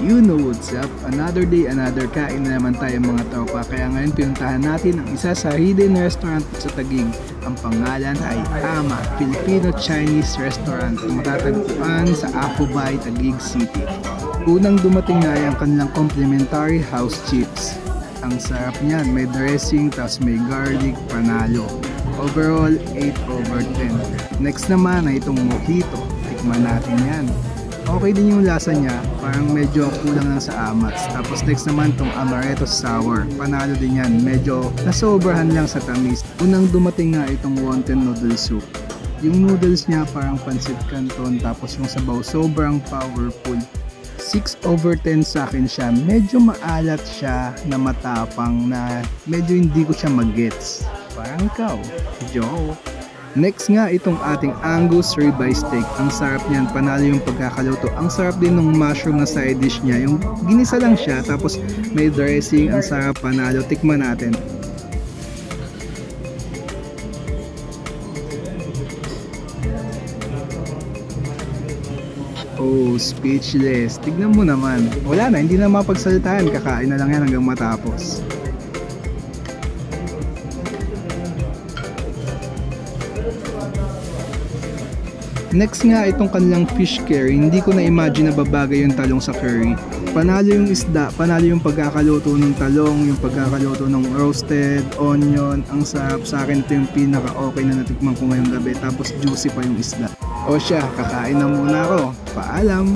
You know what's up? Another day, another kain na naman tayo mga tropa. Kaya ngayon pinuntahan natin ang isa sa hidden restaurant sa Taguig. Ang pangalan ay Ama Filipino-Chinese Restaurant na matatagpuan sa Apubay, Taguig City. Unang dumating na ay ang kanilang complimentary house chips. Ang sarap niyan, may dressing tapos may garlic, panalo. Overall, 8/10. Next naman ay itong mojito. Tikman natin yan. Okay din yung lasa niya, parang medyo kulang lang sa amats. Tapos next naman itong amaretto sour. Panalo din yan, medyo nasobrahan lang sa tamis. Unang dumating nga itong wonton noodle soup. Yung noodles niya parang pancit canton, tapos yung sabaw sobrang powerful. 6/10 sa akin siya. Medyo maalat siya na matapang na medyo hindi ko siya mag-gets. Parang ikaw, Joe. Next nga itong ating Angus ribeye steak. Ang sarap niyan, panalo yung pagkakaluto. Ang sarap din ng mushroom na side dish niya. Yung ginisa lang siya tapos may dressing. Ang sarap, panalo. Tikman natin. Oh, speechless. Tignan mo naman. Wala na, hindi na mapagsalitahan. Kakain na lang yan hanggang matapos. Next nga itong kanilang fish curry. Hindi ko na-imagine na babagay yung talong sa curry. Panalo yung isda, panalo yung pagkakaluto ng talong, yung pagkakaluto ng roasted onion. Ang sarap, sa akin ito yung pinaka-okay na natikman ko ngayong gabi. Tapos juicy pa yung isda. O siya, kakain na muna ako. Paalam!